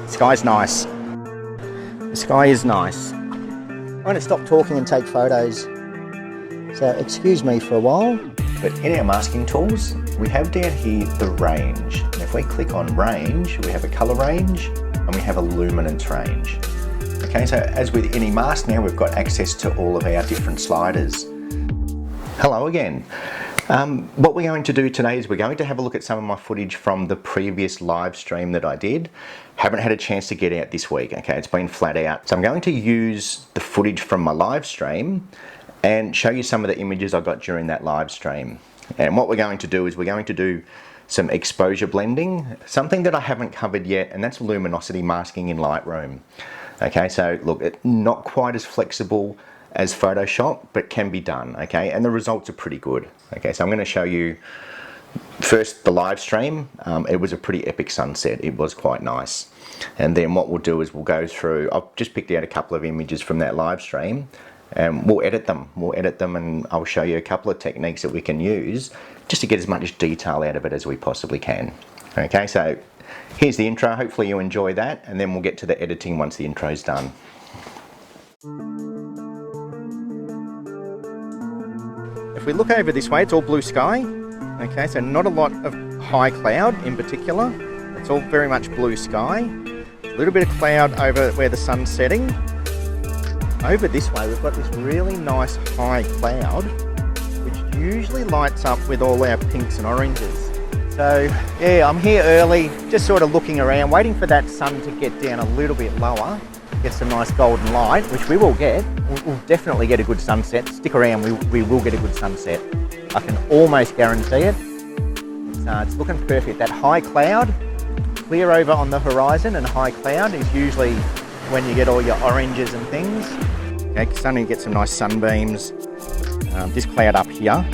The sky's nice. The sky is nice. I'm going to stop talking and take photos. So excuse me for a while. But in our masking tools, we have down here the range. And if we click on range, we have a color range and we have a luminance range. Okay, so as with any mask now, we've got access to all of our different sliders. Hello again. What we're going to do today is we're going to have a look at some of my footage from the previous live stream that I did. Haven't had a chance to get out this week, okay, it's been flat out. So I'm going to use the footage from my live stream and show you some of the images I got during that live stream. And what we're going to do is we're going to do some exposure blending, something that I haven't covered yet, and that's luminosity masking in Lightroom. Okay, so look, it's not quite as flexible as Photoshop, but can be done, okay? And the results are pretty good. Okay, so I'm gonna show you first the live stream. It was a pretty epic sunset. It was quite nice. And then what we'll do is we'll go through, I've just picked out a couple of images from that live stream and we'll edit them. We'll edit them and I'll show you a couple of techniques that we can use just to get as much detail out of it as we possibly can. Okay, so here's the intro. Hopefully you enjoy that, and then we'll get to the editing once the intro's done. If we look over this way, it's all blue sky. Okay, so not a lot of high cloud in particular. It's all very much blue sky. A little bit of cloud over where the sun's setting. Over this way, we've got this really nice high cloud, which usually lights up with all our pinks and oranges. So yeah, I'm here early, just sort of looking around, waiting for that sun to get down a little bit lower. Get some nice golden light, which we will get. We'll definitely get a good sunset. Stick around, we will get a good sunset. I can almost guarantee it. It's looking perfect. That high cloud, clear over on the horizon, and high cloud is usually when you get all your oranges and things. Okay, starting to get some nice sunbeams. This cloud up here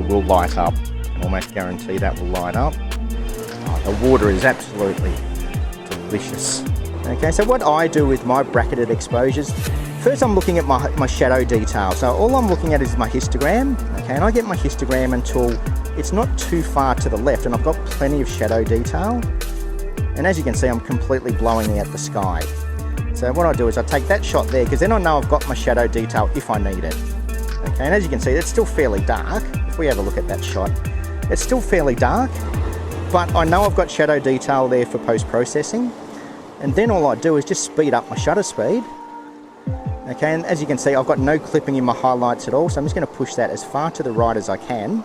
will light up. I can almost guarantee that will light up. Oh, the water is absolutely delicious. Okay, so what I do with my bracketed exposures, first I'm looking at my shadow detail. So all I'm looking at is my histogram, okay, and I get my histogram until it's not too far to the left and I've got plenty of shadow detail. And as you can see, I'm completely blowing out the sky. So what I do is I take that shot there because then I know I've got my shadow detail if I need it. Okay, and as you can see, it's still fairly dark. If we have a look at that shot, it's still fairly dark, but I know I've got shadow detail there for post-processing. And then all I do is just speed up my shutter speed. Okay, and as you can see, I've got no clipping in my highlights at all, so I'm just going to push that as far to the right as I can.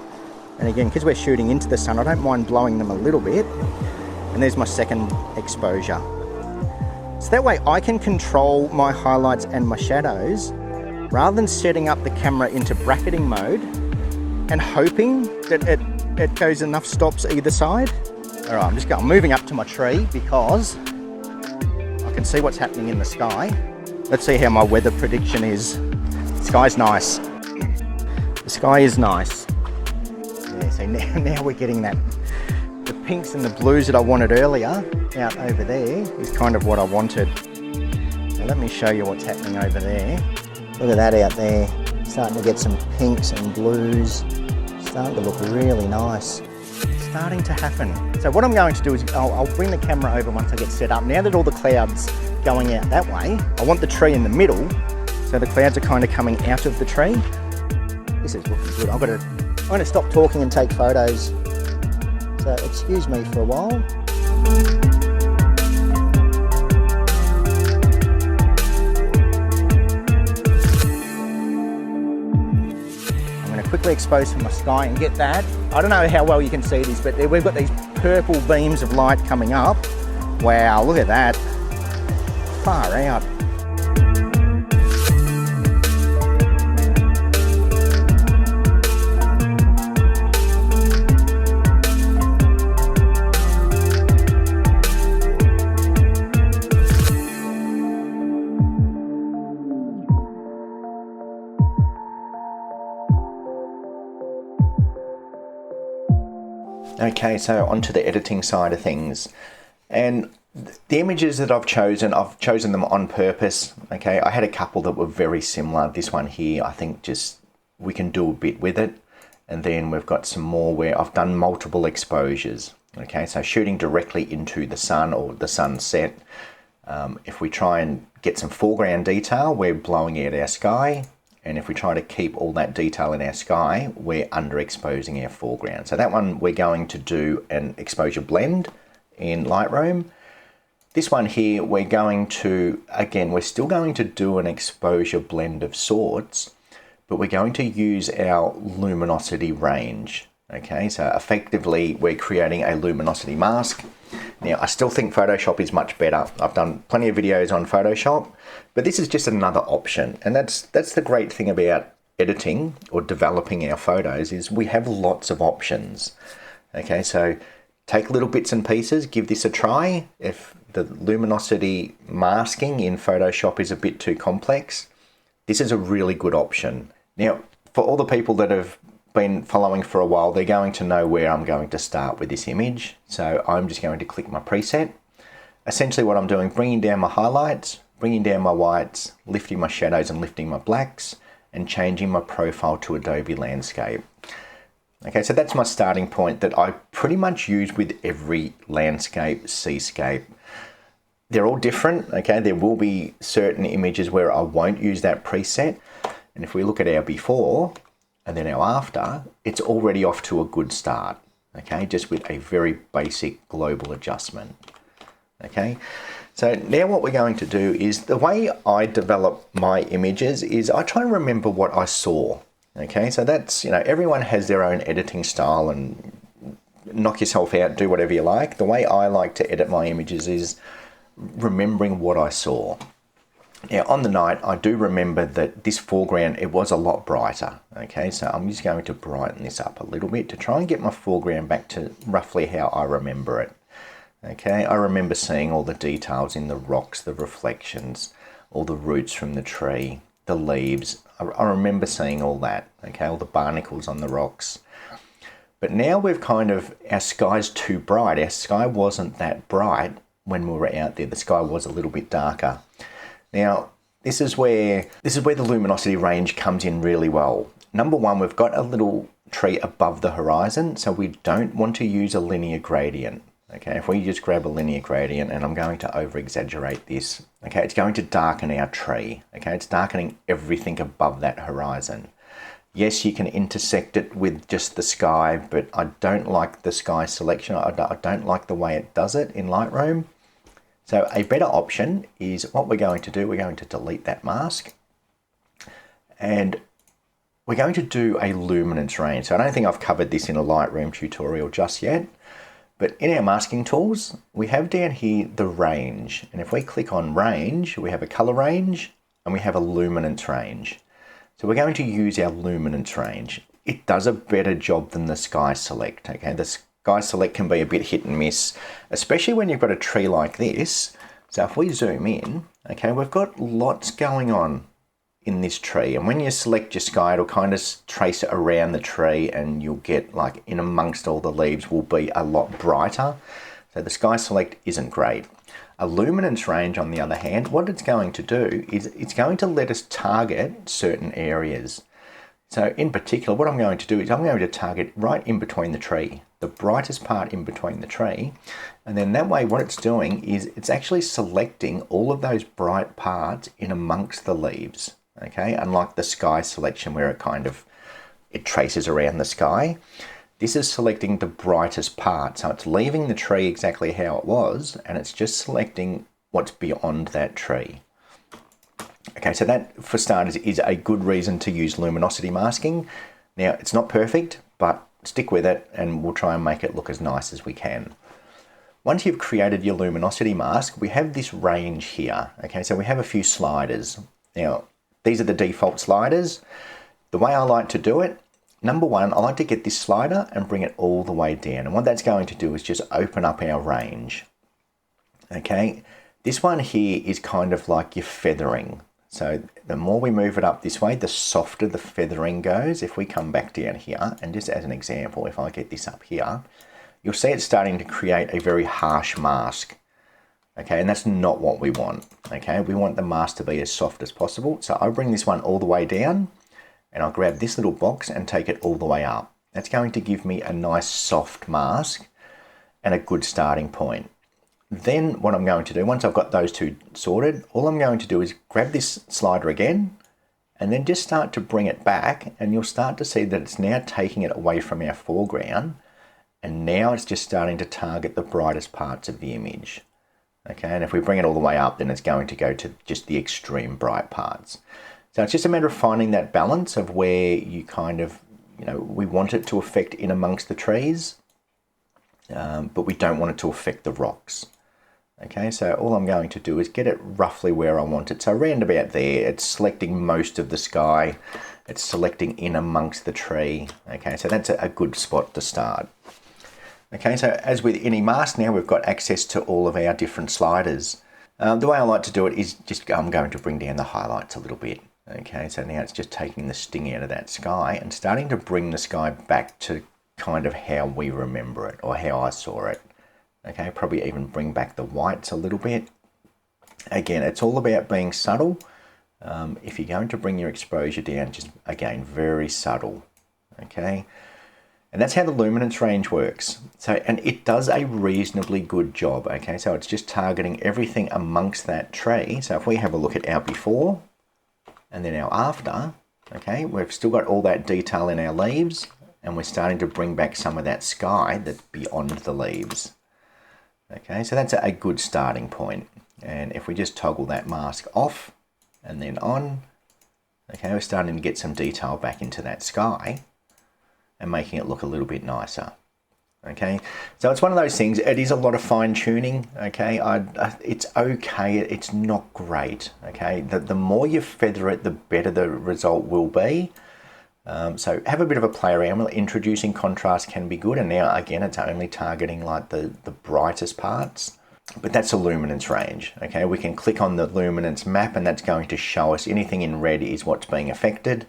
And again, because we're shooting into the sun, I don't mind blowing them a little bit. And there's my second exposure. So that way I can control my highlights and my shadows rather than setting up the camera into bracketing mode and hoping that it goes enough stops either side. All right, I'm moving up to my tree because I can see what's happening in the sky. Let's see how my weather prediction is. The sky's nice. The sky is nice. Yeah, so now we're getting that. The pinks and the blues that I wanted earlier out over there is kind of what I wanted. So let me show you what's happening over there. Look at that out there. Starting to get some pinks and blues. Starting to look really nice. Starting to happen. So what I'm going to do is I'll bring the camera over once I get set up. Now that all the clouds going out that way, I want the tree in the middle, so the clouds are kind of coming out of the tree. This is looking good. I'm going to stop talking and take photos. So excuse me for a while. I'm going to quickly expose from my sky and get that. I don't know how well you can see these, but we've got these purple beams of light coming up. Wow, look at that. Far out. Okay, so onto the editing side of things. And the images that I've chosen them on purpose. Okay, I had a couple that were very similar. This one here, I think just we can do a bit with it. And then we've got some more where I've done multiple exposures. Okay, so shooting directly into the sun or the sunset. If we try and get some foreground detail, we're blowing out our sky. And if we try to keep all that detail in our sky, we're underexposing our foreground. So that one, we're going to do an exposure blend in Lightroom. This one here, we're going to, again, we're still going to do an exposure blend of sorts, but we're going to use our luminosity range. Okay, so effectively we're creating a luminosity mask. Now, I still think Photoshop is much better. I've done plenty of videos on Photoshop, but this is just another option. And that's the great thing about editing or developing our photos is we have lots of options. Okay, so take little bits and pieces, give this a try. If the luminosity masking in Photoshop is a bit too complex, this is a really good option. Now, for all the people that have been following for a while, they're going to know where I'm going to start with this image. So I'm just going to click my preset. Essentially what I'm doing, bringing down my highlights, bringing down my whites, lifting my shadows and lifting my blacks, and changing my profile to Adobe Landscape. Okay, so that's my starting point that I pretty much use with every landscape, seascape. They're all different, okay? There will be certain images where I won't use that preset. And if we look at our before, and then our after, it's already off to a good start, okay? Just with a very basic global adjustment, okay? So now what we're going to do is, the way I develop my images is I try and remember what I saw, okay? So that's, you know, everyone has their own editing style and knock yourself out, do whatever you like. The way I like to edit my images is remembering what I saw. Now, on the night, I do remember that this foreground, it was a lot brighter, okay? So I'm just going to brighten this up a little bit to try and get my foreground back to roughly how I remember it, okay? I remember seeing all the details in the rocks, the reflections, all the roots from the tree, the leaves. I remember seeing all that, okay? All the barnacles on the rocks. But now we've kind of, our sky's too bright. Our sky wasn't that bright when we were out there. The sky was a little bit darker. Now, this is where the luminosity range comes in really well. Number one, we've got a little tree above the horizon, so we don't want to use a linear gradient. Okay, if we just grab a linear gradient, and I'm going to over exaggerate this, okay, it's going to darken our tree. Okay, it's darkening everything above that horizon. Yes, you can intersect it with just the sky, but I don't like the sky selection. I don't like the way it does it in Lightroom. So a better option is what we're going to do, we're going to delete that mask and we're going to do a luminance range. So I don't think I've covered this in a Lightroom tutorial just yet, but in our masking tools, we have down here the range. And if we click on range, we have a color range and we have a luminance range. So we're going to use our luminance range. It does a better job than the sky select, okay? The sky select can be a bit hit and miss, especially when you've got a tree like this. So if we zoom in, okay, we've got lots going on in this tree. And when you select your sky, it'll kind of trace it around the tree and you'll get like in amongst all the leaves will be a lot brighter. So the sky select isn't great. A luminance range, on the other hand, what it's going to do is it's going to let us target certain areas. So in particular, what I'm going to do is I'm going to target right in between the tree, the brightest part in between the tree. And then that way what it's doing is it's actually selecting all of those bright parts in amongst the leaves, okay? Unlike the sky selection where it traces around the sky. This is selecting the brightest part. So it's leaving the tree exactly how it was and it's just selecting what's beyond that tree. Okay, so that, for starters, is a good reason to use luminosity masking. Now, it's not perfect, but stick with it and we'll try and make it look as nice as we can. Once you've created your luminosity mask, we have this range here. Okay, so we have a few sliders. Now, these are the default sliders. The way I like to do it, number one, I like to get this slider and bring it all the way down. And what that's going to do is just open up our range. Okay, this one here is kind of like your feathering. So the more we move it up this way, the softer the feathering goes. If we come back down here, and just as an example, if I get this up here, you'll see it's starting to create a very harsh mask. Okay, and that's not what we want. Okay, we want the mask to be as soft as possible. So I'll bring this one all the way down, and I'll grab this little box and take it all the way up. That's going to give me a nice soft mask. and a good starting point. Then what I'm going to do, once I've got those two sorted, all I'm going to do is grab this slider again and then just start to bring it back, and you'll start to see that it's now taking it away from our foreground, and now it's just starting to target the brightest parts of the image. Okay, and if we bring it all the way up, then it's going to go to just the extreme bright parts. So it's just a matter of finding that balance of where you kind of, we want it to affect in amongst the trees, but we don't want it to affect the rocks. Okay, so all I'm going to do is get it roughly where I want it. So around about there, it's selecting most of the sky. It's selecting in amongst the tree. Okay, so that's a good spot to start. Okay, so as with any mask now, we've got access to all of our different sliders. The way I like to do it is just, I'm going to bring down the highlights a little bit. Okay, so now it's just taking the sting out of that sky and starting to bring the sky back to kind of how we remember it, or how I saw it. Okay, probably even bring back the whites a little bit. Again, it's all about being subtle. If you're going to bring your exposure down, just again, very subtle. Okay, and that's how the luminance range works. So, and it does a reasonably good job. Okay, so it's just targeting everything amongst that tree. So if we have a look at our before and then our after, okay, we've still got all that detail in our leaves, and we're starting to bring back some of that sky that's beyond the leaves. Okay, so that's a good starting point. And if we just toggle that mask off and then on, okay, we're starting to get some detail back into that sky and making it look a little bit nicer. Okay, so it's one of those things, it is a lot of fine tuning. Okay, it's okay, it's not great. Okay, the more you feather it, the better the result will be. So have a bit of a play around with it. Introducing contrast can be good, and now again it's only targeting like the brightest parts, but that's a luminance range. Okay, we can click on the luminance map and that's going to show us anything in red is what's being affected.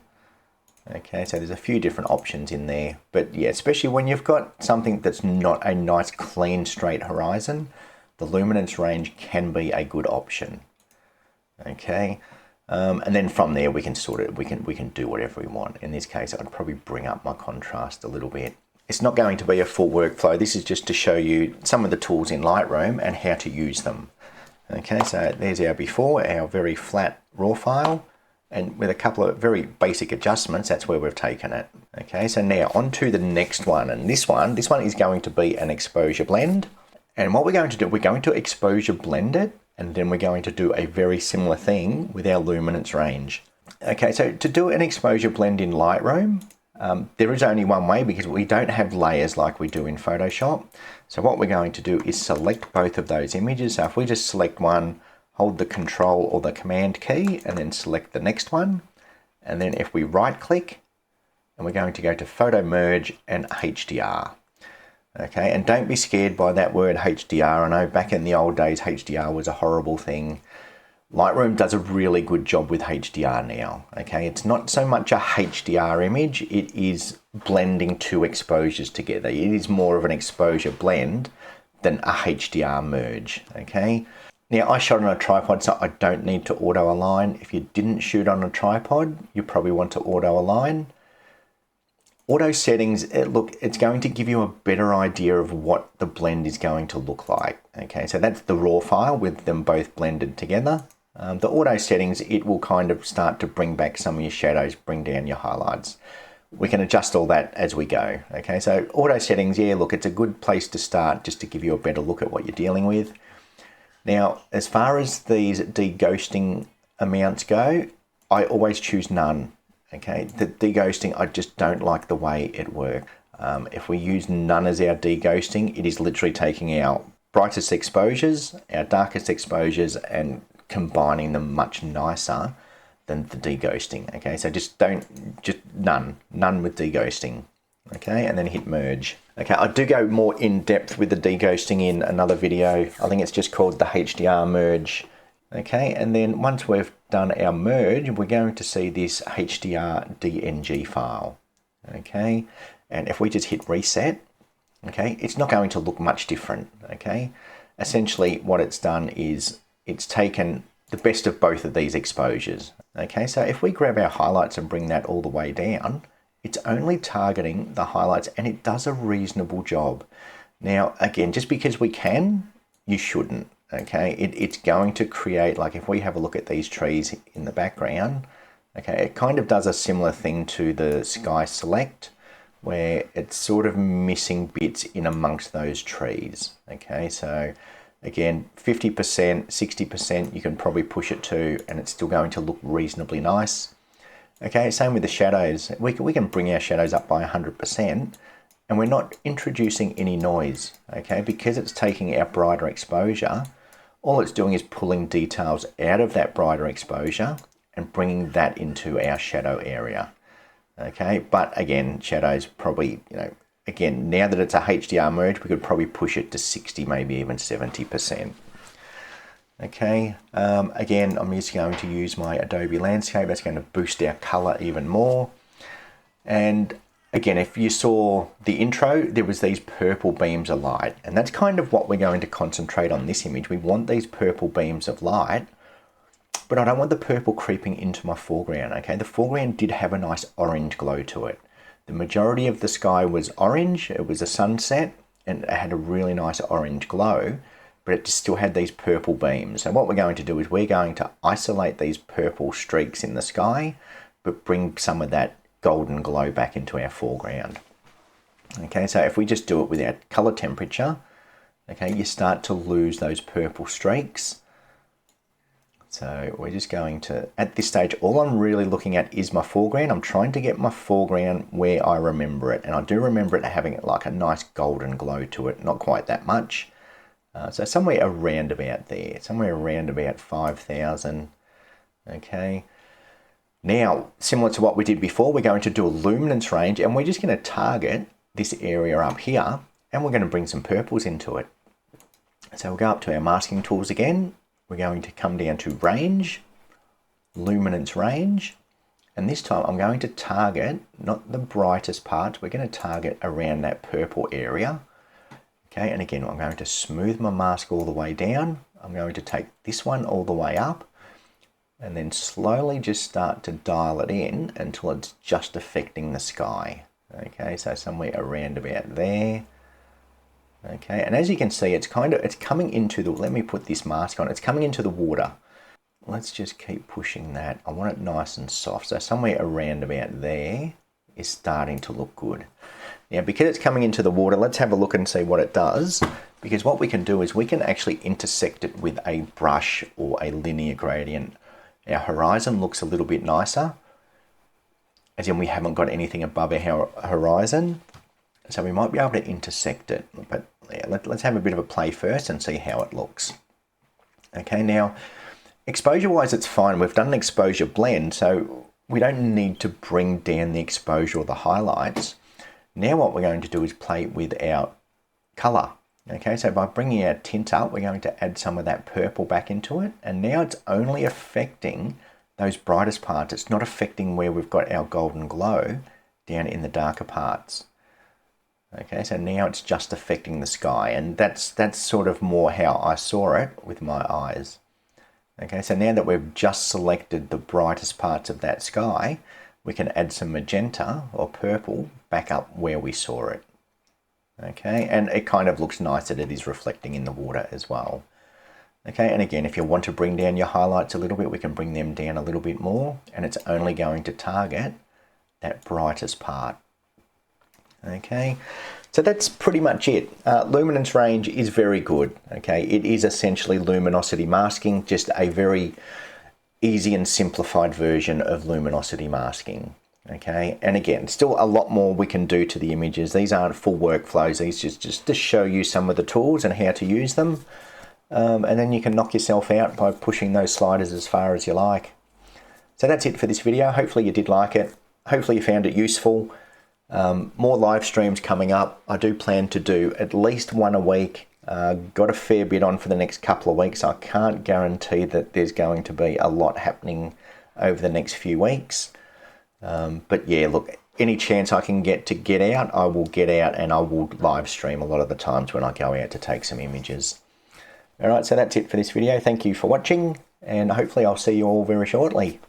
Okay, so there's a few different options in there, but yeah, especially when you've got something that's not a nice clean straight horizon, the luminance range can be a good option. Okay. And then from there we can sort it, we can do whatever we want. In this case, I'd probably bring up my contrast a little bit. It's not going to be a full workflow. This is just to show you some of the tools in Lightroom and how to use them. Okay, so there's our before, our very flat raw file, and with a couple of very basic adjustments, that's where we've taken it. Okay, so now on to the next one, and this one is going to be an exposure blend. And what we're going to do, we're going to exposure blend it, and then we're going to do a very similar thing with our luminance range. Okay, so to do an exposure blend in Lightroom, there is only one way because we don't have layers like we do in Photoshop. So what we're going to do is select both of those images. So if we just select one, hold the Control or the Command key, and then select the next one. And then if we right click, and we're going to go to Photo Merge and HDR. Okay, and don't be scared by that word HDR. I know back in the old days, HDR was a horrible thing. Lightroom does a really good job with HDR now. Okay, it's not so much a HDR image, it is blending two exposures together. It is more of an exposure blend than a HDR merge. Okay, now I shot on a tripod, so I don't need to auto align. If you didn't shoot on a tripod, you probably want to auto align. Auto settings, look, it's going to give you a better idea of what the blend is going to look like. Okay, so that's the raw file with them both blended together. The auto settings, it will kind of start to bring back some of your shadows, bring down your highlights. We can adjust all that as we go. Okay, so auto settings, yeah, look, it's a good place to start just to give you a better look at what you're dealing with. Now, as far as these deghosting amounts go, I always choose none. Okay, the deghosting, I just don't like the way it works. If we use none as our deghosting, it is literally taking our brightest exposures, our darkest exposures, and combining them much nicer than the deghosting. Okay, so just none with deghosting. Okay, and then hit merge. Okay, I do go more in depth with the deghosting in another video. I think it's just called the HDR merge. Okay, and then once we've done our merge, we're going to see this HDR DNG file. Okay, and if we just hit reset, okay, it's not going to look much different. Okay, essentially what it's done is it's taken the best of both of these exposures. Okay, so if we grab our highlights and bring that all the way down, it's only targeting the highlights and it does a reasonable job. Now, again, just because we can, you shouldn't, okay? It's going to create, like if we have a look at these trees in the background, okay, it kind of does a similar thing to the sky select, where it's sort of missing bits in amongst those trees, okay? So again, 50%, 60%, you can probably push it to, and it's still going to look reasonably nice. Okay, same with the shadows. We can bring our shadows up by 100%, and we're not introducing any noise, okay? Because it's taking our brighter exposure, all it's doing is pulling details out of that brighter exposure and bringing that into our shadow area, okay? But again, shadows probably, you know, again, now that it's a HDR merge, we could probably push it to 60, maybe even 70%. Okay, again, I'm just going to use my Adobe Landscape. That's going to boost our color even more. And again, if you saw the intro, there was these purple beams of light, and that's kind of what we're going to concentrate on this image. We want these purple beams of light, but I don't want the purple creeping into my foreground, okay? The foreground did have a nice orange glow to it. The majority of the sky was orange. It was a sunset, and it had a really nice orange glow, but it still had these purple beams. And what we're going to do is we're going to isolate these purple streaks in the sky, but bring some of that golden glow back into our foreground. Okay, so if we just do it with our color temperature, okay, you start to lose those purple streaks. So we're just going to, at this stage, all I'm really looking at is my foreground. I'm trying to get my foreground where I remember it. And I do remember it having like a nice golden glow to it, not quite that much. So somewhere around about there, somewhere around about 5,000, okay. Now, similar to what we did before, we're going to do a luminance range, and we're just going to target this area up here, and we're going to bring some purples into it. So we'll go up to our masking tools again. We're going to come down to range, luminance range, and this time I'm going to target, not the brightest parts, we're going to target around that purple area. Okay, and again, I'm going to smooth my mask all the way down. I'm going to take this one all the way up, and then slowly just start to dial it in until it's just affecting the sky. Okay, so somewhere around about there. Okay, and as you can see, it's coming into the, let me put this mask on, it's coming into the water. Let's just keep pushing that. I want it nice and soft. So somewhere around about there is starting to look good. Now, because it's coming into the water, let's have a look and see what it does. Because what we can do is we can actually intersect it with a brush or a linear gradient. Our horizon looks a little bit nicer, as in we haven't got anything above our horizon. So we might be able to intersect it. But yeah, let's have a bit of a play first and see how it looks. Okay, now, exposure-wise, it's fine. We've done an exposure blend, so we don't need to bring down the exposure or the highlights. Now what we're going to do is play with our color. Okay, so by bringing our tint up, we're going to add some of that purple back into it. And now it's only affecting those brightest parts. It's not affecting where we've got our golden glow down in the darker parts. Okay, so now it's just affecting the sky. And that's sort of more how I saw it with my eyes. Okay, so now that we've just selected the brightest parts of that sky, we can add some magenta or purple back up where we saw it. Okay, and it kind of looks nice that it is reflecting in the water as well. Okay, and again, if you want to bring down your highlights a little bit, we can bring them down a little bit more, and it's only going to target that brightest part. Okay, so that's pretty much it. Luminance range is very good. Okay, it is essentially luminosity masking, just a very easy and simplified version of luminosity masking. Okay, and again, still a lot more we can do to the images. These aren't full workflows. These just to show you some of the tools and how to use them. And then you can knock yourself out by pushing those sliders as far as you like. So that's it for this video. Hopefully you did like it. Hopefully you found it useful. More live streams coming up. I do plan to do at least one a week. Got a fair bit on for the next couple of weeks. I can't guarantee that there's going to be a lot happening over the next few weeks. But yeah, look, any chance I can get out, I will get out, and I will live stream a lot of the times when I go out to take some images. All right, so that's it for this video. Thank you for watching, and hopefully I'll see you all very shortly.